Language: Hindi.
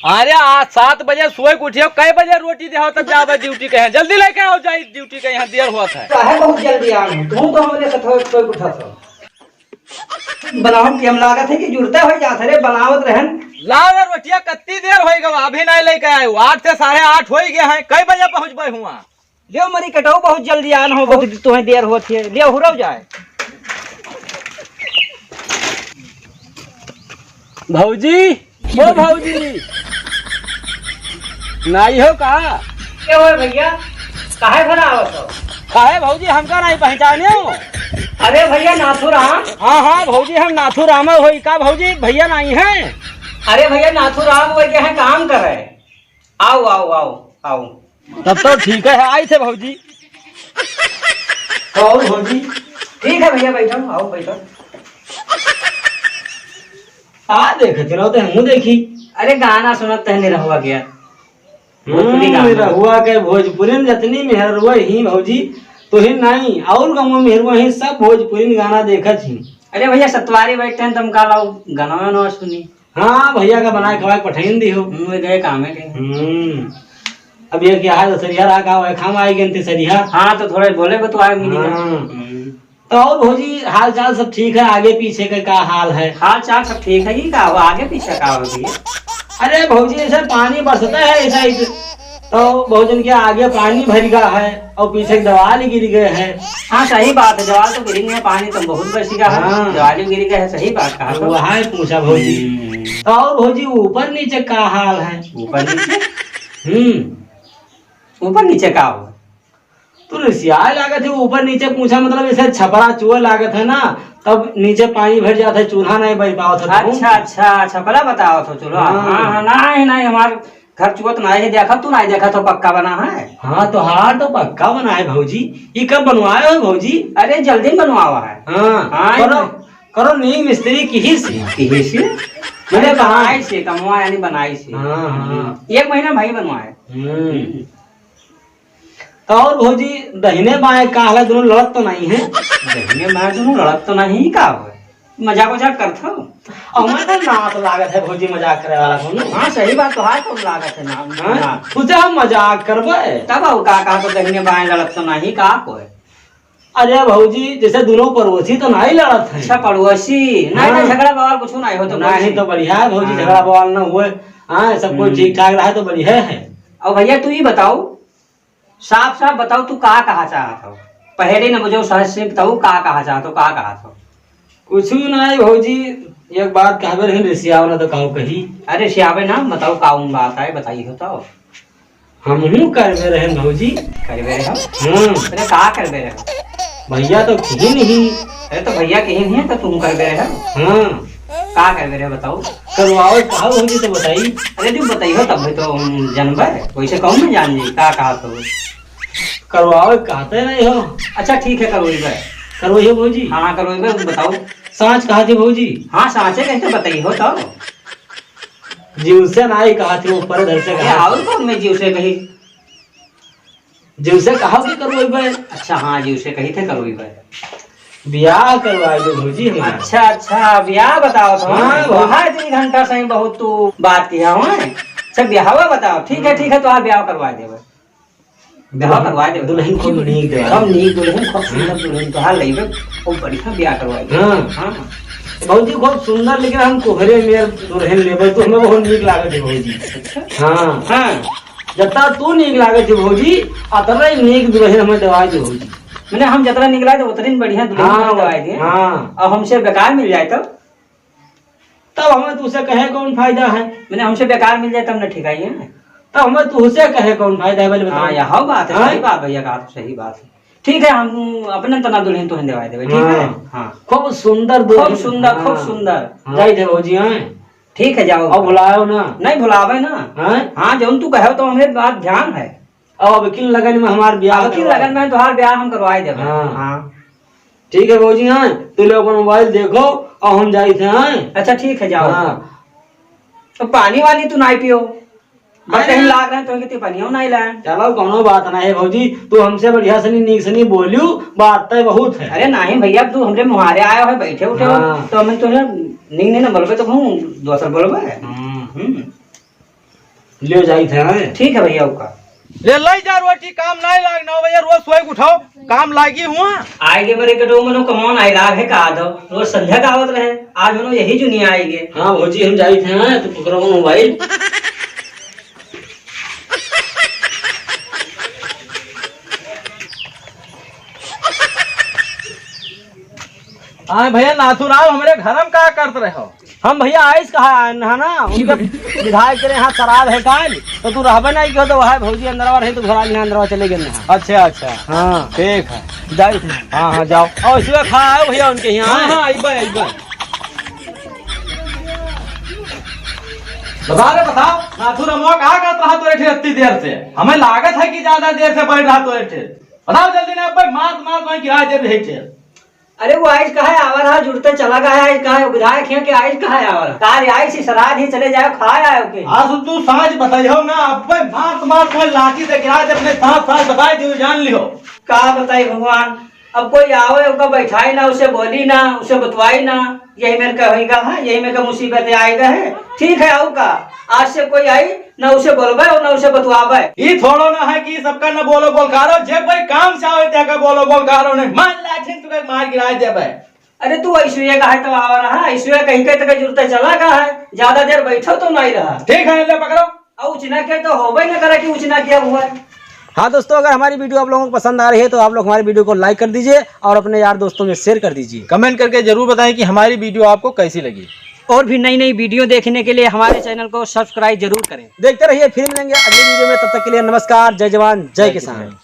अरे आज 7 बजे सोए के उठियो, कई बजे रोटी दे तब जावे ड्यूटी के। जल्दी लेके आओ जाई ड्यूटी के, यहाँ देर हुआ है। काहे बहुत जल्दी आ गए तू तो हमरे से थोड़ा कोई उठा था बनावट की हम लागत है कि जुड़ते हो जात रे बनावत रहन। लाओ रे रोटिया, कत्ती देर होई गवा, अभी नहीं लेके आए। 8 से 8:30 हो गए हैं, कई बजे पहुंचबे हुआ? ले मरी कटाऊ बहुत जल्दी आन हो, बहुत तुम्हें देर होती है। ले हुरव जाए भौजी, ओ भौजी नहीं हो का? क्या हुआ भैया, काहे भरा आवत हो? काहे भौजी हमका नहीं पहचाने हो? अरे भैया नाथूराम। हाँ हाँ भौजी, हम नाथूराम होई का भौजी, भैया नहीं है? अरे भैया नाथूराम वो क्या है काम कर रहे। आओ आओ आओ आओ। तब तो ठीक है, आई थे भौजी। और भौजी ठीक है भैया, बैठो आओ बैठो। आ देखते रहो तो हम देखी। अरे गाना सुनते हैं निरहुआ गया हुआ के भोजपुरी में जितनी मेहरुआ ही भौजी तो ही नहीं और गाँव में मेहरुआ ही सब भोजपुरी में गाना देखत ही। अरे भैया सतवारी बैठते हैं तुम का लाओ गाना वाना सुनी। हाँ भैया का बनाए खवाए पठाइन दी हो। गए काम है कहीं। अब ये क्या है सरिया रहा का खाम आए गए सरिया। हाँ तो थोड़े बोले तो आए मिली। तो और भौजी हाल चाल सब ठीक है? आगे पीछे का क्या हाल है? हाल चाल सब ठीक है ही का आगे पीछे का हो भैया? अरे भौजी ऐसा पानी बरसता है ऐसा तो भोजन के आगे पानी भर गया है और पीछे दवाल गिर गए है। हाँ सही बात है, दवाल तो गिरी है, पानी तो बहुत बरसी का है। हाँ। दवाल गिर गया है, सही बात कहा। तो वहाँ पूछा भौजी। तो और भौजी ऊपर नीचे का हाल है? ऊपर नीचे ऊपर नीचे का हो तो रसिया लागत है। ऊपर नीचे पूछा मतलब ऐसे छपरा चूहा लागत है ना, तब नीचे पानी भर जाता है, चूल्हा नहीं बन पाओ था। अच्छा अच्छा छपरा बताओ तो चलो। हाँ नहीं नहीं हमारे घर चूहा तो नहीं देखा, तू नहीं देखा तो पक्का बना है। हाँ तो हार तो पक्का बना है भौजी। ये कब बनवाए हो भौजी? अरे जल्दी बनवावा है। हाँ करो करो नींव मिस्त्री की से मैंने बनाई से कमवा यानी बनाई से। हाँ 1 महीना भाई बनवाए। तो और भौजी दहिने बाएं का हाल दोनों लड़त तो नहीं है? दहिने बाएं दोनों लड़त तो नहीं का हो, मजाक वजाक करता हूँ। हमारा नात लागत है भौजी मजाक करे वाला कौन? हाँ सही बात तो है, कौन लागत है ना तुझे हम मजाक करबे तब और का कहा तो दहिने बाएं लड़त तो नहीं का कोई। अरे भौजी जैसे दोनों पड़ोसी तो नहीं लड़त है। अच्छा पड़ोसी नहीं झगड़ा बवाल कुछ नहीं हो तो नहीं तो बढ़िया है भौजी, झगड़ा बवाल न हुए। हाँ सब कुछ ठीक ठाक रहा तो बढ़िया है। और भैया तू ही बताओ, साफ साफ बताओ तू का कहा चाहता हो? पहले न मुझे सहज से बताओ का कहा चाहता हो, का कहा था? कुछ नहीं भौजी, एक बात कहबे रही रसिया ना तो कहूँ कही। अरे सियाबे ना बताओ काउन बात है, बताइए बताओ। हम करबे रहे भौजी। करबे रहे? अरे का करबे रहे? भैया तो कहीं नहीं। अरे तो भैया कहीं नहीं है तो तुम करबे रहे? हाँ का करबे रहे बताओ। करवाओ कहा भौजी तो बताई। अरे तू बताइए तब भी तो जानबे, वैसे कहूँ ना जान जी का कहा तो करवाओ कहते नहीं हो। अच्छा ठीक है करवाइबे। करवाइए भौजी। हाँ करवाइबे बताओ। सांच कहा थी भौजी? हाँ सांचे कैसे बताइए हो तो जीव से ना ही कहा थी, ऊपर धर से कहा। और कौन मैं जीव से कही? जीव से कहा कि करवाइबे। अच्छा हाँ जीव से कही थे करवाइबे। ब्याह करवाए दो भौजी हमारा। अच्छा अच्छा ब्याह बताओ तो। हाँ इतनी घंटा सही बहुत तू बात किया हुआ है। अच्छा ब्याह बताओ, ठीक है तो ब्याह करवा देवे। ब्याह करवा देवे, दुल्हन खूब नीक देवा। हम नीक दुल्हन, खूब सुंदर दुल्हन तो हाल लेबे, खूब बढ़िया ब्याह करवा देवे। हाँ भौजी खूब सुंदर, लेकिन हम कोहरे में दुल्हन लेबे तो हमें बहुत नीक लागत है भौजी। हाँ हाँ जता तू नीक लागत है भौजी, अतरा नीक दुल्हन हमें दवा दे भौजी। मैंने हम जतरा निकला तो उतनी बढ़िया दुल्हन दवाई दिए। हाँ और हमसे बेकार मिल जाए तब हमें तुझसे कहे कौन फायदा है? मैंने हमसे बेकार मिल जाए तब न ठिकाई है। तब हमें तुझसे कहे कौन फायदा है? बोले हाँ यह बात है, सही बात भैया कहा तो सही बात है। ठीक है हम अपने तना दुल्हन तो दवाई देवे। ठीक है हाँ खूब सुंदर खूब सुंदर खूब सुंदर जाई दे भौजी। हाँ ठीक है जाओ। अब बुलाओ ना? नहीं भुलावे ना। हाँ जौन तू कहो तो हमें बात ध्यान है। अब वकील लगन में हमारे ब्याह, वकील लगन में तुम्हारा ब्याह हम करवाई देवे। हाँ ठीक है भौजी। हाँ तू लोग मोबाइल देखो और हम जाई थे। हाँ अच्छा ठीक है जाओ। तो पानी वानी तू नहीं पियो, कहीं लाग रहे तो कितनी पानी नहीं लाए। चलो कोनो बात ना है भौजी, तू हमसे बढ़िया से नीक से नहीं बोलियो, बात तो बहुत है। अरे नहीं भैया तू हमरे मुहारे आया है बैठे उठे तो हमें तो नीक नहीं ना बोलबे तो हम दूसरा बोलबे। ले जाई थे हैं। ठीक है भैया का ले लाई जा रोटी, काम नहीं लाग 9 बजे रोज सोए के उठाओ, काम लागी हुआ। आएगे मेरे कटो मनो कमौन आई लाग है का दो रोज संध्या का आवत रहे, आज मनो यही जुनिया आएगे। हाँ भौजी हम जाई थे हैं, तो पकड़ो मोबाइल। हाँ भैया नाथुराम हमारे घर में क्या करते रहे हो? हम भैया आइस कहा है ना, उनके विधायक के यहाँ शराब है काल, तो तू रहबे नहीं क्यों, तो वह भौजी अंदरवा रहे तो घर यहाँ अंदरवा चले गए ना। अच्छा अच्छा, हाँ ठीक है। जाई थे। हाँ हाँ जाओ। और इसमें खा आए भैया उनके यहाँ। हाँ हाँ आइबे आइबे। बताओ नाथुराम कहाँ करता रहा तो ठेर इतनी देर से? हमें लागत है कि ज्यादा देर से बैठ रहा तो ठेर? बताओ जल्दी ना, मार मार कोई किराया दे रही ठेर। अरे वो आइस कहा है आवर है, जुड़ते चला गया है, कहा है विधायक है कि आइस कहा है आवर कार आइस ही श्राद्ध ही चले जाओ खाए आए के। आज तू सांझ बताइयो ना, अब मार मार कोई लाठी से गिरा दे, अपने साथ बताए दियो, जान लियो। का बताई भगवान, अब कोई आवे उसका बैठाई ना, उसे बोली ना, उसे बतवाई ना, यही मेरे का होगा है, यही मेरे का मुसीबत आएगा है। ठीक है आओ का, आज से कोई आई ना उसे बोलबे और ना उसे बतवाबे। ये थोड़ो ना है कि सबका न बोलो बोलकारो, जे कोई काम से आवे त्याका बोलो बोलकारो नहीं, मान लाठी तुके मार गिरा देबे। अरे तू ऐश्वर्या का है तो आ रहा है, ऐश्वर्या कहीं कहीं तक जुड़ते चला का है, ज्यादा देर बैठो तो नहीं रहा। ठीक है ले पकड़ो। और उचना के तो होबे ना करे कि उचना किया हुआ है। हाँ दोस्तों, अगर हमारी वीडियो आप लोगों को पसंद आ रही है तो आप लोग हमारी वीडियो को लाइक कर दीजिए और अपने यार दोस्तों में शेयर कर दीजिए। कमेंट करके जरूर बताएं कि हमारी वीडियो आपको कैसी लगी। और भी नई नई वीडियो देखने के लिए हमारे चैनल को सब्सक्राइब जरूर करें। देखते रहिए, फिर मिलेंगे अगली वीडियो में, तब तक के लिए नमस्कार, जय जवान जय किसान।